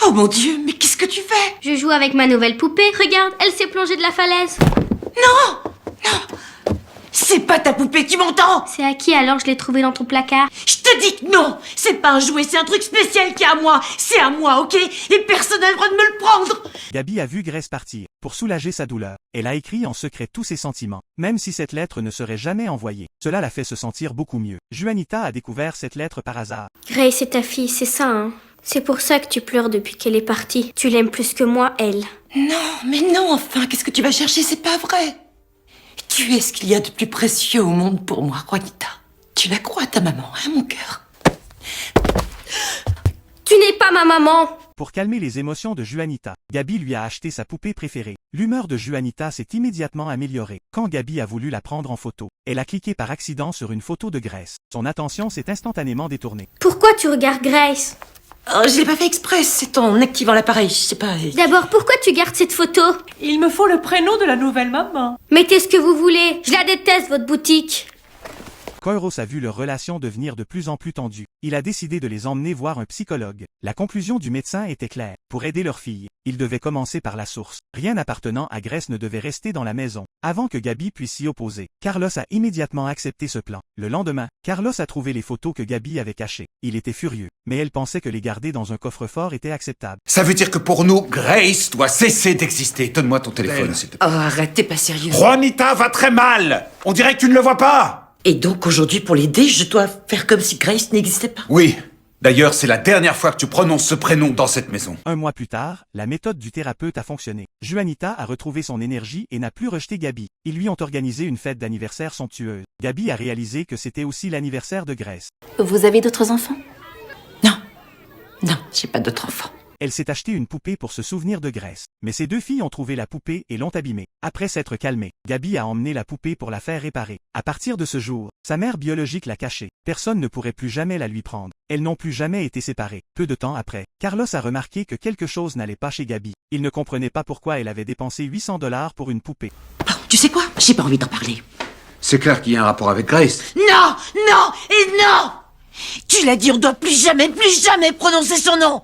Oh mon Dieu, mais qu'est-ce que tu fais? Je joue avec ma nouvelle poupée. Regarde, elle s'est plongée de la falaise. Non! Non! C'est pas ta poupée, tu m'entends? C'est à qui alors je l'ai trouvée dans ton placard? Je te dis que non! C'est pas un jouet, c'est un truc spécial qui est à moi! C'est à moi, ok? Et personne n'a le droit de me le prendre! Gabi a vu Grace partir. Pour soulager sa douleur, elle a écrit en secret tous ses sentiments, même si cette lettre ne serait jamais envoyée. Cela l'a fait se sentir beaucoup mieux. Juanita a découvert cette lettre par hasard. Grace, c'est ta fille, c'est ça, hein? C'est pour ça que tu pleures depuis qu'elle est partie. Tu l'aimes plus que moi, elle. Non, mais non, enfin, qu'est-ce que tu vas chercher? C'est pas vrai! Tu es ce qu'il y a de plus précieux au monde pour moi, Juanita. Tu la crois, ta maman, hein, mon cœur? Tu n'es pas ma maman! Pour calmer les émotions de Juanita, Gabi lui a acheté sa poupée préférée. L'humeur de Juanita s'est immédiatement améliorée. Quand Gabi a voulu la prendre en photo, elle a cliqué par accident sur une photo de Grace. Son attention s'est instantanément détournée. Pourquoi tu regardes Grace? Oh, je l'ai pas fait exprès, c'est en activant l'appareil, je sais pas. D'abord, pourquoi tu gardes cette photo? Il me faut le prénom de la nouvelle maman. Mettez ce que vous voulez. Je la déteste, votre boutique. Koiros a vu leur relation devenir de plus en plus tendue. Il a décidé de les emmener voir un psychologue. La conclusion du médecin était claire. Pour aider leur fille, ils devaient commencer par la source. Rien appartenant à Grace ne devait rester dans la maison, avant que Gabi puisse s'y opposer. Carlos a immédiatement accepté ce plan. Le lendemain, Carlos a trouvé les photos que Gabi avait cachées. Il était furieux, mais elle pensait que les garder dans un coffre-fort était acceptable. Ça veut dire que pour nous, Grace doit cesser d'exister. Donne-moi ton téléphone, s'il te plaît. Oh, arrête, t'es pas sérieux. Juanita va très mal. On dirait que tu ne le vois pas. Et donc aujourd'hui, pour l'aider, je dois faire comme si Grace n'existait pas? Oui. D'ailleurs, c'est la dernière fois que tu prononces ce prénom dans cette maison. Un mois plus tard, la méthode du thérapeute a fonctionné. Juanita a retrouvé son énergie et n'a plus rejeté Gabi. Ils lui ont organisé une fête d'anniversaire somptueuse. Gabi a réalisé que c'était aussi l'anniversaire de Grace. Vous avez d'autres enfants? Non. Non, j'ai pas d'autres enfants. Elle s'est acheté une poupée pour se souvenir de Grace. Mais ses deux filles ont trouvé la poupée et l'ont abîmée. Après s'être calmée, Gabi a emmené la poupée pour la faire réparer. À partir de ce jour, sa mère biologique l'a cachée. Personne ne pourrait plus jamais la lui prendre. Elles n'ont plus jamais été séparées. Peu de temps après, Carlos a remarqué que quelque chose n'allait pas chez Gabi. Il ne comprenait pas pourquoi elle avait dépensé 800 $ pour une poupée. Bon, tu sais quoi? J'ai pas envie d'en parler. C'est clair qu'il y a un rapport avec Grace. Non! Non! Et non! Tu l'as dit, on doit plus jamais prononcer son nom!